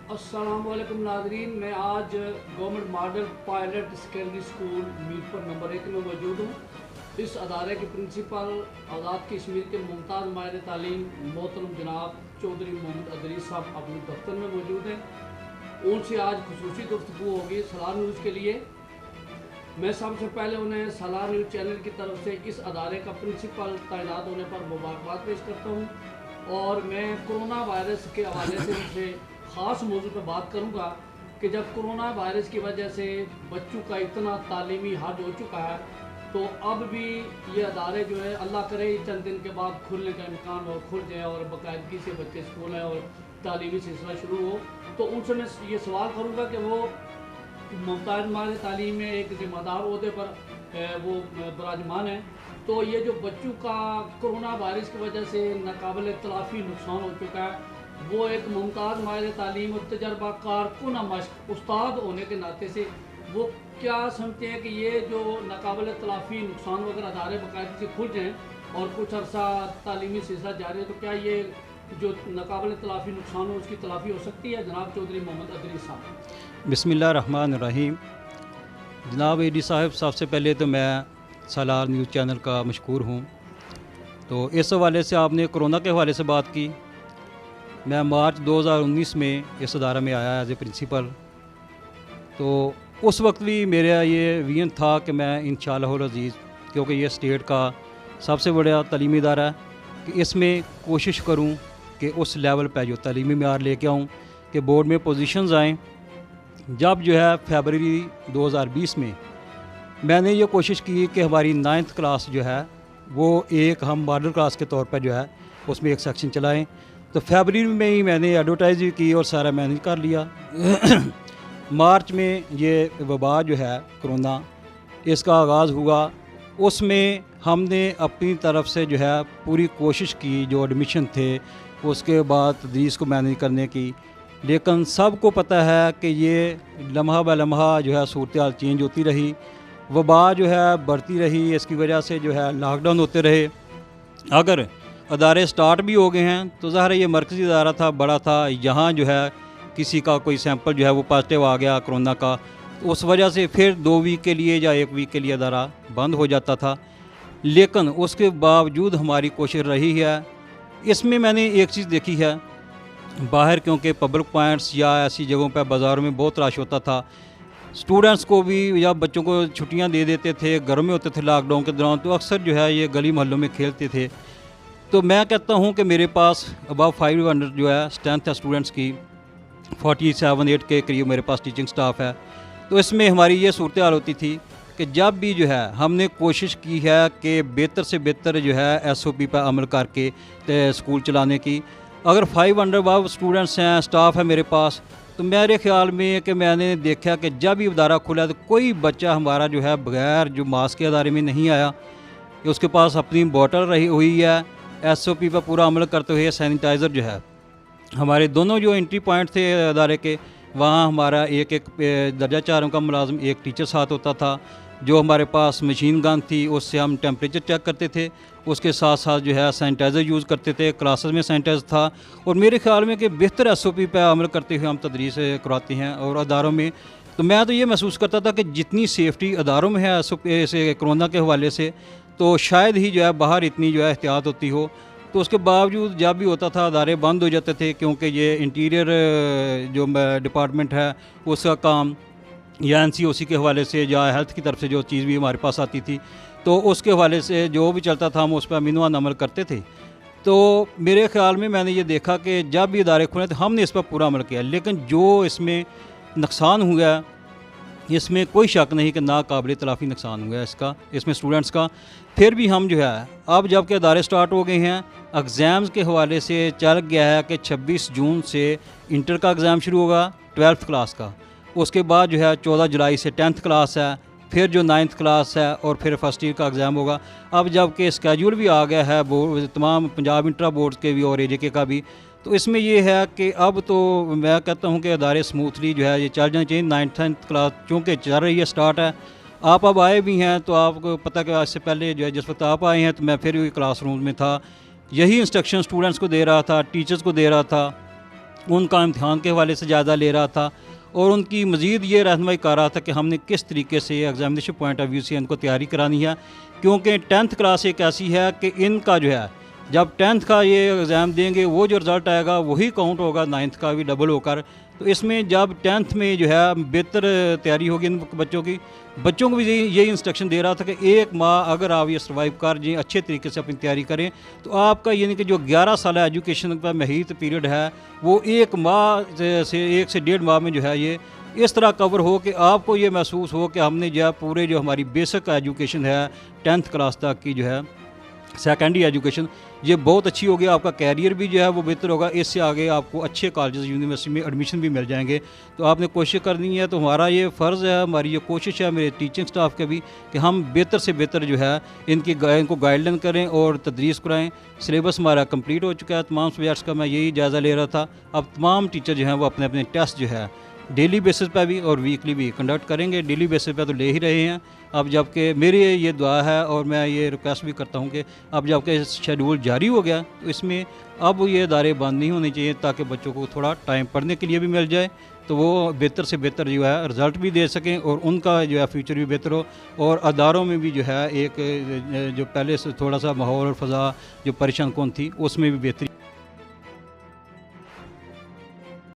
अस्सलामुअलैकुम नाज़रीन, मैं आज government model pilot secondary school Mirpur number 1 में मौजूद हूँ। इस अदारे के प्रिंसिपल आज़ाद कश्मीर के मुमताज़ माहिर तालीम मोहतरम जनाब चौधरी मोहम्मद अदरीस साहब अपने दफ्तर में मौजूद हैं। उनसे आज खुसूसी गुफ्तगू होगी सलाह न्यूज़ के लिए। मैं सबसे पहले उन्हें सलाह न्यूज़ चैनल की तरफ से इस अदारे का प्रिंसिपल तैनात होने पर मुबारकबाद पेश करता हूँ और मैं कोरोना वायरस के हवाले से उनसे ख़ास मौजू पर बात करूँगा कि जब कोरोना वायरस की वजह से बच्चों का इतना तालीमी हर्ज हो चुका है, तो अब भी ये अदारे जो है अल्लाह करे चंद दिन के बाद खुलने का इम्कान और खुल जाए और बाकायदगी से बच्चे स्कूल हैं और तालीमी सिलसिला शुरू हो। तो उनसे मैं ये सवाल करूँगा कि वो मुमताज़ माहिर तालीम में एक ज़िम्मेदार ओहदे पर वो विराजमान है, तो ये जो बच्चों का कोरोना वायरस की वजह से नाकाबिल तलाफ़ी नुकसान हो चुका है, वो एक मुमताज़ माहिर तालीम और तजर्बाकार कुन मश्क उस्ताद होने के नाते से वो क्या समझते हैं कि ये जो नाकाबिल तलाफ़ी नुकसान वगैरह अदारे बाकायदगी से खुल जाएँ और कुछ अर्सा तालीमी सिलसिला जारी है, तो क्या ये जो नाकाबिल तलाफ़ी नुकसान हो उसकी तलाफ़ी हो सकती है? जनाब चौधरी मोहम्मद अदरीस साहब। बिस्मिल्लाहिर्रहमानिर्रहीम। जनाब एडी साहब, सबसे पहले तो मैं सलाह न्यूज़ चैनल का मशकूर हूँ। तो इस हवाले से आपने कोरोना के हवाले से बात की। मैं मार्च 2019 में इस अदारा में आया एज ए प्रिंसिपल। तो उस वक्त भी मेरा ये विजन था कि मैं इंशाअल्लाह अज़ीज़, क्योंकि ये स्टेट का सबसे बड़ा तालीमी इदारा है, कि इसमें कोशिश करूँ कि उस लेवल पर जो तालीमी मेयार लेके आऊँ कि बोर्ड में पोजीशंस आएँ। जब जो है फरवरी 2020 में मैंने ये कोशिश की कि हमारी 9th क्लास जो है वो एक हम मॉडल क्लास के तौर पर जो है उसमें एक सेक्शन चलाएं। तो फरवरी में ही मैंने एडवर्टाइज भी की और सारा मैनेज कर लिया। मार्च में ये वबा जो है कोरोना, इसका आगाज़ हुआ। उसमें हमने अपनी तरफ से जो है पूरी कोशिश की, जो एडमिशन थे उसके बाद तदरीस को मैनेज करने की। लेकिन सबको पता है कि ये लम्हा ब लम्हा जो है सूरत हाल चेंज होती रही, वबा जो है बढ़ती रही। इसकी वजह से जो है लॉकडाउन होते रहे। अगर अदारे स्टार्ट भी हो गए हैं तो ज़ाहिर है ये मरकज़ी अदारा था, बड़ा था, यहाँ जो है किसी का कोई सैंपल जो है वो पॉजिटिव आ गया कोरोना का, तो उस वजह से फिर 2 वीक के लिए या 1 वीक के लिए अदारा बंद हो जाता था। लेकिन उसके बावजूद हमारी कोशिश रही है। इसमें मैंने एक चीज़ देखी है, बाहर क्योंकि पब्लिक पॉइंट्स या ऐसी जगहों पर बाज़ारों में बहुत रश होता था, स्टूडेंट्स को भी या बच्चों को छुट्टियां दे देते थे, घर में होते थे लॉकडाउन के दौरान, तो अक्सर जो है ये गली मोहल्लों में खेलते थे। तो मैं कहता हूँ कि मेरे पास अबाव 500 जो है स्ट्रेंथ है स्टूडेंट्स की, 47-8 के करीब मेरे पास टीचिंग स्टाफ है। तो इसमें हमारी ये सूरत हाल होती थी कि जब भी जो है हमने कोशिश की है कि बेहतर से बेहतर जो है SOP पर अमल करके स्कूल चलाने की। अगर 500 अबाव स्टूडेंट्स हैं, स्टाफ है मेरे पास, तो मेरे ख्याल में कि मैंने देखा कि जब भी अदारा खुला तो कोई बच्चा हमारा जो है बग़ैर जो मास्क के अदारे में नहीं आया, कि उसके पास अपनी बॉटल रही हुई है, SOP पर पूरा अमल करते हुए सैनिटाइज़र जो है। हमारे दोनों जो एंट्री पॉइंट थे अदारे के, वहाँ हमारा एक दर्जा 4 का मुलाजिम, एक टीचर साथ होता था। जो हमारे पास मशीन गन थी उससे हम टेम्परेचर चेक करते थे, उसके साथ साथ जो है सैनिटाइज़र यूज़ करते थे। क्लासेस में सैनिटाइज़र था और मेरे ख्याल में कि बेहतर SOP पर अमल करते हुए हम तदरीस करवाते हैं और अदारों में। तो मैं तो ये महसूस करता था कि जितनी सेफ्टी अदारों में है SOP से कोरोना के हवाले से, तो शायद ही जो है बाहर इतनी जो है एहतियात होती हो। तो उसके बावजूद जब भी होता था अदारे बंद हो जाते थे, क्योंकि ये इंटीरियर जो डिपार्टमेंट है उसका काम या NCOC के हवाले से या हेल्थ की तरफ से जो चीज़ भी हमारे पास आती थी, तो उसके हवाले से जो भी चलता था हम उस पर अमीनुआन अमल करते थे। तो मेरे ख्याल में मैंने ये देखा कि जब भी इदारे खुले तो हमने इस पर पूरा अमल किया। लेकिन जो इसमें नुकसान हुआ, इसमें कोई शक नहीं कि नाकाबिल तलाफ़ी नुकसान हुआ इसका, इसमें स्टूडेंट्स का। फिर भी हम जो है अब जब के अदारे स्टार्ट हो गए हैं, एग्ज़ाम्स के हवाले से चल गया है कि 26 जून से इंटर का एग्ज़ाम शुरू होगा 12th क्लास का, उसके बाद जो है 14 जुलाई से 10th क्लास है, फिर जो 9th क्लास है और फिर फर्स्ट ईयर का एग्ज़ाम होगा। अब जब के स्केड्यूल भी आ गया है बोर्ड तमाम पंजाब इंट्रा बोर्ड के भी और AJK का भी, तो इसमें ये है कि अब तो मैं कहता हूँ कि अदारे स्मूथली जो है ये चल जाने चाहिए। 9th क्लास चूँकि चल रही है, स्टार्ट है, आप अब आए भी हैं तो आपको पता कि आज से पहले जो है जिस वक्त आप आए हैं तो मैं फिर भी क्लासरूम में था, यही इंस्ट्रक्शन स्टूडेंट्स को दे रहा था, टीचर्स को दे रहा था। उनका इम्तिहान के हवाले से जायज़ा ले रहा था और उनकी मज़ीद ये रहनुमाई कर रहा था कि हमने किस तरीके से एग्ज़ामिनेशन पॉइंट ऑफ व्यू से इनको तैयारी करानी है, क्योंकि 10th क्लास एक ऐसी है कि इनका जो है जब 10th का ये एग्ज़ाम देंगे वो जो रिज़ल्ट आएगा वही काउंट होगा 9th का भी डबल होकर। तो इसमें जब 10th में जो है बेहतर तैयारी होगी इन बच्चों को भी यही इंस्ट्रक्शन दे रहा था कि एक माह अगर आप ये सर्वाइव कर जाएँ, अच्छे तरीके से अपनी तैयारी करें, तो आपका यानी कि जो 11 साल एजुकेशन का महीत पीरियड है वो 1 माह से 1 से 1.5 माह में जो है ये इस तरह कवर हो कि आपको ये महसूस हो कि हमने जो है पूरे जो हमारी बेसिक एजुकेशन है 10th क्लास तक की जो है सेकेंडरी एजुकेशन ये बहुत अच्छी होगी, आपका कैरियर भी जो है वो बेहतर होगा, इससे आगे आपको अच्छे कॉलेज यूनिवर्सिटी में एडमिशन भी मिल जाएंगे। तो आपने कोशिश करनी है, तो हमारा ये फ़र्ज़ है, हमारी ये कोशिश है मेरे टीचिंग स्टाफ के भी कि हम बेहतर से बेहतर जो है इनको गाइडलाइन करें और तदरीस कराएँ। सिलेबस हमारा कंप्लीट हो चुका है तमाम सब्जेक्ट्स का, मैं यही जायज़ा ले रहा था। अब तमाम टीचर जो हैं वो अपने अपने टेस्ट जो है डेली बेसिस पे भी और वीकली भी कंडक्ट करेंगे। डेली बेसिस पे तो ले ही रहे हैं। अब जबकि मेरी ये दुआ है और मैं ये रिक्वेस्ट भी करता हूँ कि अब जबकि शेड्यूल जारी हो गया तो इसमें अब ये इदारे बंद नहीं होने चाहिए, ताकि बच्चों को थोड़ा टाइम पढ़ने के लिए भी मिल जाए, तो वो बेहतर से बेहतर जो है रिज़ल्ट भी दे सकें और उनका जो है फ्यूचर भी बेहतर हो। और अदारों में भी जो है एक जो पहले से थोड़ा सा माहौल और फ़ज़ा जो परेशान कौन थी उसमें भी बेहतरी